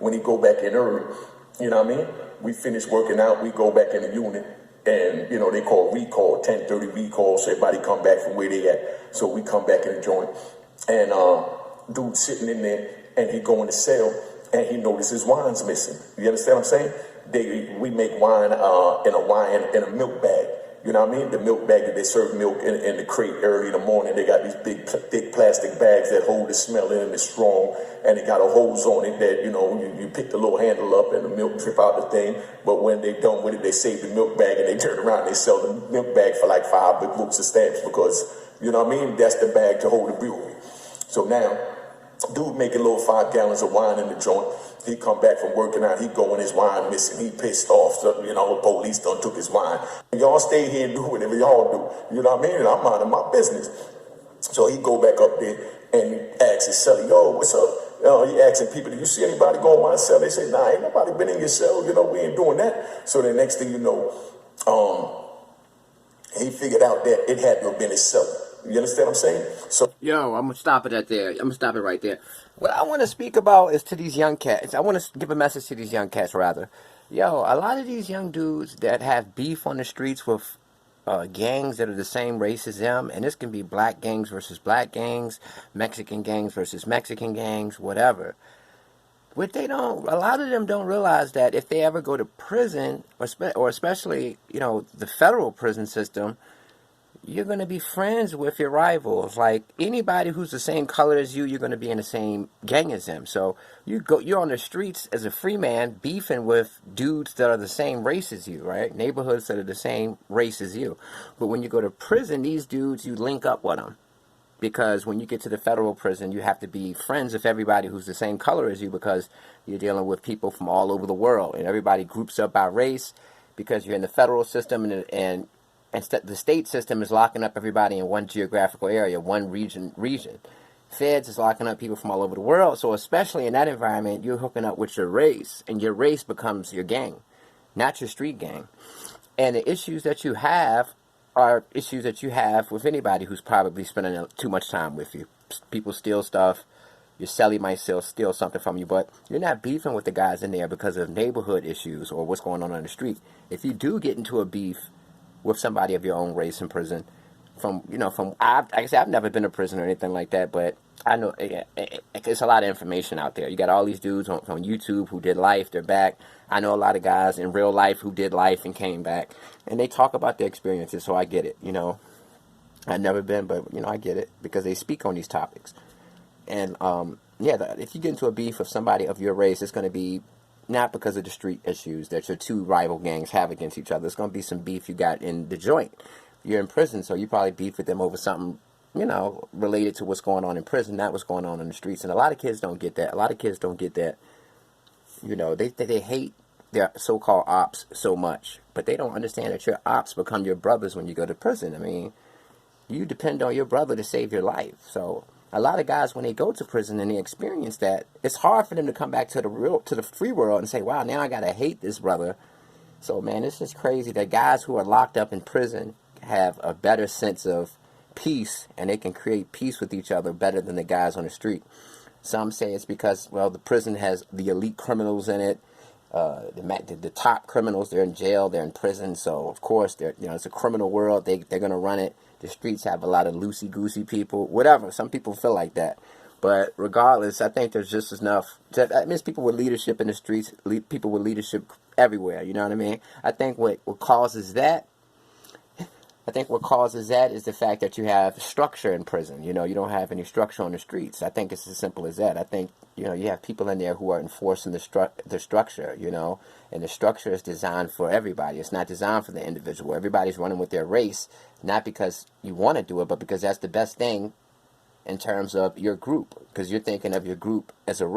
when he go back in early. You know what I mean? We finish working out, we go back in the unit, and you know they call recall, 10:30 recall. So everybody come back from where they at. So we come back in the joint, and dude sitting in there, and he go in the cell, and he notices wine's missing. You understand what I'm saying? We make wine in a milk bag. You know what I mean? The milk bag that they serve milk in the crate early in the morning. They got these big, thick plastic bags that hold the smell in and it's strong. And it got a hose on it that, you know, you pick the little handle up and the milk drip out the thing. But when they done with it, they save the milk bag and they turn around and they sell the milk bag for like 5 big books of stamps because, you know what I mean? That's the bag to hold the brewery. So now, dude making little 5 gallons of wine in the joint. He come back from working out. He going his wine missing. He pissed off. So, you know, the police done took his wine. Y'all stay here and do whatever y'all do. You know what I mean? And I'm minding my business. So he go back up there and he asks his celly, yo, what's up? He asking people, do you see anybody go in my cell? They say, nah, ain't nobody been in your cell. You know, we ain't doing that. So the next thing you know, he figured out that it had to have been his cell. You understand what I'm saying? So, yo, I'm gonna stop it I'm gonna stop it right there. What I want to speak about is to these young cats. I want to give a message to these young cats, rather. Yo, a lot of these young dudes that have beef on the streets with gangs that are the same race as them, and this can be black gangs versus black gangs, Mexican gangs versus Mexican gangs, whatever. What a lot of them don't realize that if they ever go to prison, or especially, you know, the federal prison system, you're going to be friends with your rivals. Like anybody who's the same color as you, you're going to be in the same gang as them. So you're on the streets as a free man beefing with dudes that are the same race as you, right? Neighborhoods that are the same race as you. But when you go to prison, these dudes, you link up with them. Because when you get to the federal prison, you have to be friends with everybody who's the same color as you because you're dealing with people from all over the world. And everybody groups up by race because you're in the federal system and the state system is locking up everybody in one geographical area, one region. Feds is locking up people from all over the world. So especially in that environment, you're hooking up with your race, and your race becomes your gang, not your street gang. And the issues that you have are issues that you have with anybody who's probably spending too much time with you. People steal stuff. Your celly might steal something from you, but you're not beefing with the guys in there because of neighborhood issues or what's going on the street. If you do get into a beef with somebody of your own race in prison, I've never been to prison or anything like that, but I know it's a lot of information out there. You got all these dudes on YouTube who did life, they're back. I know a lot of guys in real life who did life and came back, and they talk about their experiences, so I get it, you know. I've never been, but, you know, I get it, because they speak on these topics. And, if you get into a beef with somebody of your race, it's going to be not because of the street issues that your two rival gangs have against each other. It's going to be some beef you got in the joint. You're in prison, so you probably beef with them over something, you know, related to what's going on in prison, not what's going on in the streets. And a lot of kids don't get that. A lot of kids don't get that. You know, they hate their so-called ops so much, but they don't understand that your ops become your brothers when you go to prison. I mean, you depend on your brother to save your life. So a lot of guys, when they go to prison and they experience that, it's hard for them to come back to the free world and say, wow, now I gotta hate this brother. So, man, it's just crazy that guys who are locked up in prison have a better sense of peace, and they can create peace with each other better than the guys on the street. Some say it's because, well, the prison has the elite criminals in it. The top criminals, they're in jail, they're in prison, so of course it's a criminal world. They're gonna run it. The streets have a lot of loosey-goosey people, whatever. Some people feel like that. But regardless, I think there's just enough. That means people with leadership in the streets, people with leadership everywhere, you know what I mean? I think what causes that is the fact that you have structure in prison. You know, you don't have any structure on the streets. I think it's as simple as that. I think, you know, you have people in there who are enforcing the structure, you know, and the structure is designed for everybody. It's not designed for the individual. Everybody's running with their race, not because you want to do it, but because that's the best thing in terms of your group, because you're thinking of your group as your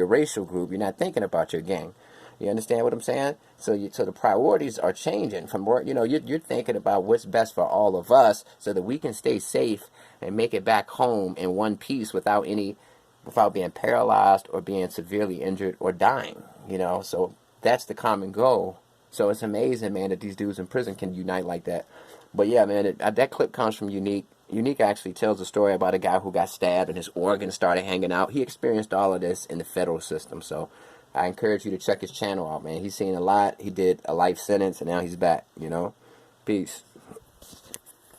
racial group. You're not thinking about your gang. You understand what I'm saying? So the priorities are changing from where, you know, you're thinking about what's best for all of us so that we can stay safe and make it back home in one piece without being paralyzed or being severely injured or dying, you know? So that's the common goal. So it's amazing, man, that these dudes in prison can unite like that. But yeah, man, that clip comes from Unique. Unique actually tells a story about a guy who got stabbed and his organs started hanging out. He experienced all of this in the federal system. So I encourage you to check his channel out, man. He's seen a lot. He did a life sentence, and now he's back. You know, peace.